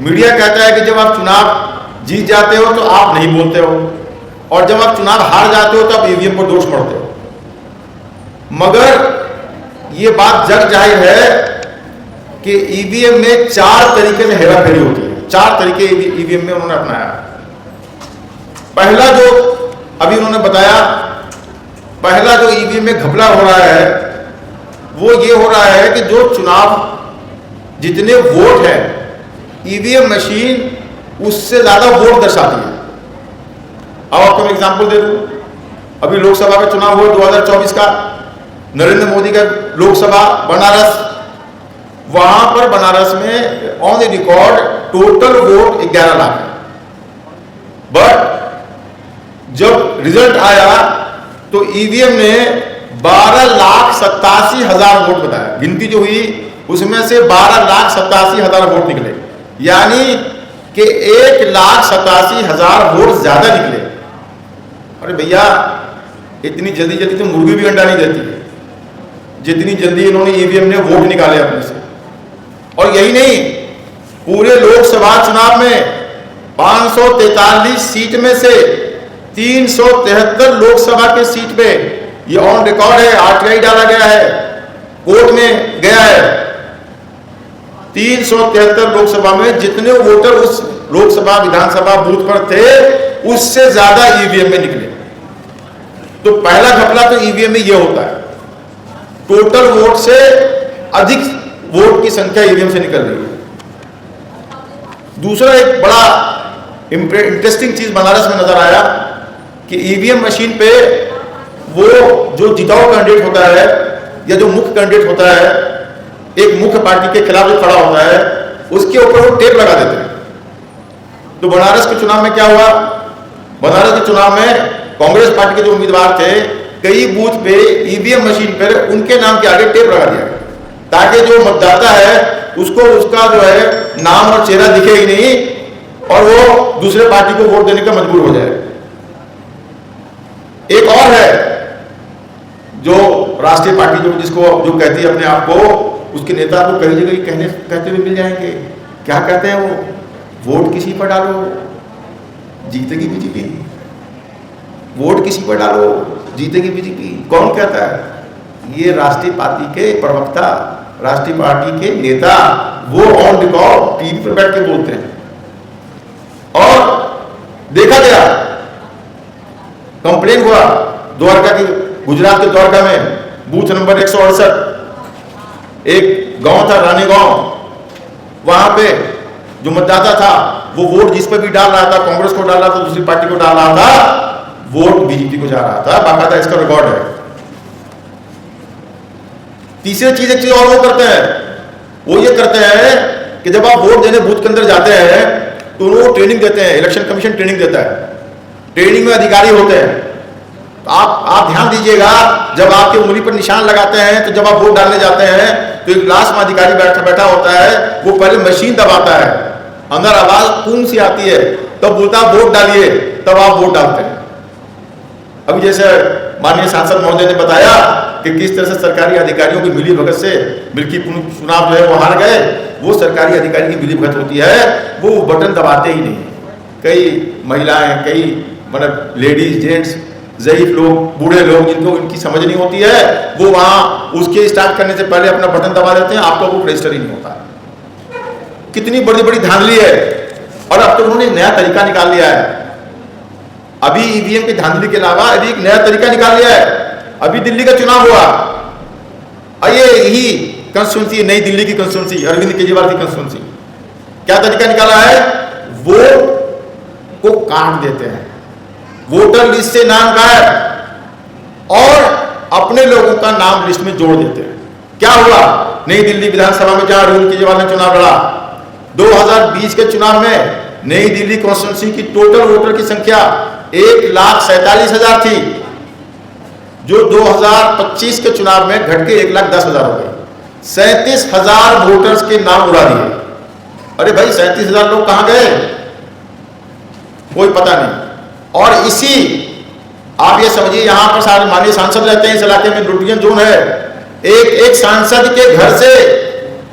Media कहता है कि जब आप चुनाव जीत जाते हो तो आप नहीं बोलते हो, और जब आप चुनाव हार जाते हो तो आप ईवीएम को दोष मढ़ते हो। मगर ये बात जग जाहिर है कि ईवीएम में 4 तरीके से हेराफेरी होती है। 4 तरीके ईवीएम में उन्होंने अपनाया। पहला जो अभी उन्होंने बताया, पहला जो ईवीएम में घपला हो रहा है वो ये हो रहा है कि जो चुनाव जितने वोट हैं ईवीएम मशीन उससे ज्यादा वोट दर्शाती है। अब आपको मैं एग्जांपल दे दूं, अभी लोकसभा का चुनाव हुआ 2024 का, नरेंद्र मोदी का लोकसभा बनारस, वहां पर बनारस में on the record total vote 11 lakh है। बट जब रिजल्ट आया तो ईवीएम ने 12,87,000 वोट बताया। गिनती जो हुई उसमें से 12,87,000 वोट निकले, यानी कि 1,87,000 वोट ज्यादा निकले। अरे भैया, इतनी जल्दी जल्दी तो मुर्गी भी अंडा नहीं देती है, जितनी जल्दी इन्होंने ईवीएम ने वोट निकाले अपने से। और यही नहीं, पूरे लोकसभा चुनाव में 543 सीट में से 373 लोकसभा के सीट पे, ये ऑन रिकॉर्ड है, आरटीआई डाला गया है, कोर्ट में गया है, 373 लोकसभा में जितने वोटर उस लोकसभा विधानसभा बूथ पर थे उससे ज्यादा ईवीएम में निकले। तो पहला घपला तो ईवीएम में यह होता है, टोटल वोट से अधिक वोट की संख्या ईवीएम से निकल रही है। दूसरा एक बड़ा इंटरेस्टिंग चीज बनारस में नजर आया कि ईवीएम मशीन पे वो जो जिताऊ कैंडिडेट होता है या जो मुख्य कैंडिडेट होता है, एक मुख्य पार्टी के खिलाफ जो खड़ा होता है, उसके ऊपर वो टेप लगा देते हैं। तो बनारस के चुनाव में क्या हुआ? बनारस के चुनाव में कांग्रेस पार्टी के जो उम्मीदवार थे, कई बूथ पे ईवीएम मशीन पर उनके नाम के आगे टेप लगा दिया ताकि जो मतदाता है उसको उसका जो है नाम और चेहरा दिखे ही नहीं और वो दूसरे पार्टी को वोट देने का मजबूर हो जाए। एक और है जो राष्ट्रीय पार्टी जो कहती है अपने आप को, उसके नेता को कई जगह कहते हुए मिल जाएंगे। क्या कहते हैं वो? वोट किसी पर डालो जीतेगी बीजेपी, वोट किसी पर डालो जीतेगी बीजेपी। कौन कहता है? ये राष्ट्रीय पार्टी के प्रवक्ता, राष्ट्रीय पार्टी के नेता, वो ऑन रिकॉर्ड टीवी पर बैठ के बोलते हैं। और देखा गया, कंप्लेन हुआ द्वारका की, गुजरात के द्वारका में बूथ नंबर 168 एक गांव था, रानी गांव, वहां पे जो मतदाता था वो वोट जिस पर भी डाल रहा था, कांग्रेस को डाल रहा था, दूसरी पार्टी को डाल रहा था, वोट बीजेपी को जा रहा था, बाकायदा इसका रिकॉर्ड है। तीसरी चीज, एक चीज और वो करते हैं, वो ये करते हैं कि जब आप वोट देने बूथ के अंदर जाते हैं तो वो ट्रेनिंग देते हैं, इलेक्शन कमीशन ट्रेनिंग देता है, ट्रेनिंग में अधिकारी होते हैं। तो आप ध्यान दीजिएगा, जब आपके उंगली पर निशान लगाते हैं तो जब आप वोट डालने जाते हैं तो एक लास्ट में अधिकारी बैठा होता है, वो पहले मशीन दबाता है, अंदर आवाज कून सी आती है, तब बोलता है वोट डालिए, तब आप वोट डालते हैं। अभी जैसे माननीय सांसद महोदय ने बताया कि किस तरह से सरकारी अधिकारियों की मिली भगत से मिल्कीपुर चुनाव जो है वो हार गए, वो सरकारी अधिकारी की मिली भगत होती है, वो बटन दबाते ही नहीं। कई महिलाएं, कई मतलब लेडीज, जेंट्स, ज़ईफ लोग, बूढ़े लोग, जिनको इनकी समझ नहीं होती है, वो वहां उसके स्टार्ट करने से पहले अपना बटन दबा देते हैं, आपका वोट रजिस्टर ही नहीं होता। कितनी बड़ी बड़ी धांधली है। और अब तो उन्होंने नया तरीका निकाल लिया है, अभी ईवीएम की धांधली के अलावा अभी एक नया तरीका निकाल लिया है। अभी दिल्ली का चुनाव हुआ, ये यही कंस्टिट्यूंसी, नई दिल्ली की कंस्टिट्यूंसी, अरविंद केजरीवाल की कंस्टिट्यूंसी, क्या तरीका निकाला है? वोट को काट देते हैं, वोटर लिस्ट से नाम गायब और अपने लोगों का नाम लिस्ट में जोड़ देते हैं। क्या हुआ नई दिल्ली विधानसभा में, जहां अरविंद केजरीवाल ने चुनाव लड़ा? 2020 के चुनाव में नई दिल्ली कॉन्स्टिट्यूंसी की टोटल वोटर की संख्या 1,47,000 थी, जो 2025 के चुनाव में घट के 1,10,000 हो गई। 37,000 वोटर्स के नाम उड़ा दिए। अरे भाई, 37,000 लोग कहां गए? कोई पता नहीं। और इसी, आप ये समझिए, यहां पर सारे माननीय सांसद रहते हैं, इस इलाके में लुटियन जोन है, एक सांसद के घर से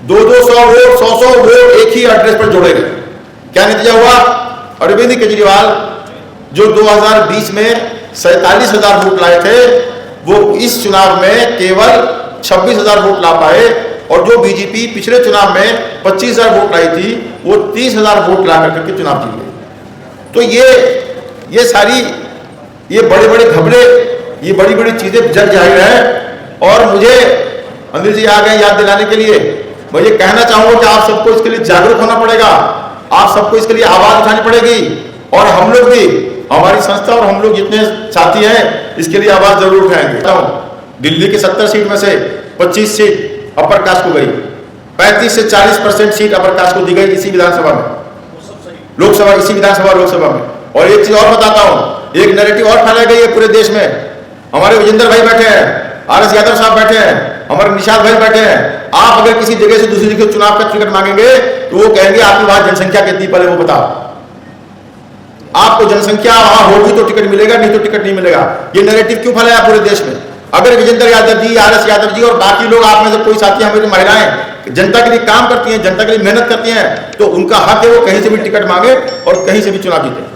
200-200 वोट, 100-100 वोट एक ही एड्रेस पर जोड़े गए। क्या नतीजा हुआ? अरविंद केजरीवाल जो 2020 में 47,000 वोट लाए थे, वो इस चुनाव में केवल 26,000 वोट ला पाए, और जो बीजेपी पिछले चुनाव में 25,000 वोट लाई थी, वो 30,000 वोट ला करके चुनाव जीत गए। तो ये सारी ये बड़े बड़े घबरे, ये बड़ी बड़ी चीजें जग जाहिर है। और मुझे अनिल जी आ गए याद दिलाने के लिए। मैं ये कहना चाहूंगा कि आप सबको इसके लिए जागरूक होना पड़ेगा, आप सबको इसके लिए आवाज उठानी पड़ेगी, और हम लोग भी, हमारी संस्था और हम लोग जितने साथी हैं, इसके लिए आवाज जरूर उठाएंगे। दिल्ली की 70 सीट में से 25 सीट अपर कास्ट को गई, 35 से 40% सीट अपर कास्ट को दी गई इसी विधानसभा में, लोकसभा, इसी विधानसभा लोकसभा में। और एक चीज और बताता हूं, एक नैरेटिव और फैलाई गई है पूरे देश में। हमारे विजेंद्र भाई बैठे हैं, RS यादव साहब बैठे हैं, हमारे निशाद भाई बैठे हैं। आप अगर किसी जगह से दूसरी जगह चुनाव का टिकट मांगेंगे तो वो कहेंगे आपकी वहां जनसंख्या कितनी, पहले वो बताओ। आपको जनसंख्या वहां होगी तो टिकट मिलेगा, नहीं तो टिकट नहीं मिलेगा। ये नैरेटिव क्यों फैलाया पूरे देश में? अगर विजेंद्र यादव जी, RS यादव जी और बाकी लोग, आप में से कोई साथी, हमारी महिलाएं जनता के लिए काम करती हैं, जनता के लिए मेहनत करती हैं, तो उनका हक है वो कहीं से भी टिकट मांगे और कहीं से भी चुनाव जीते।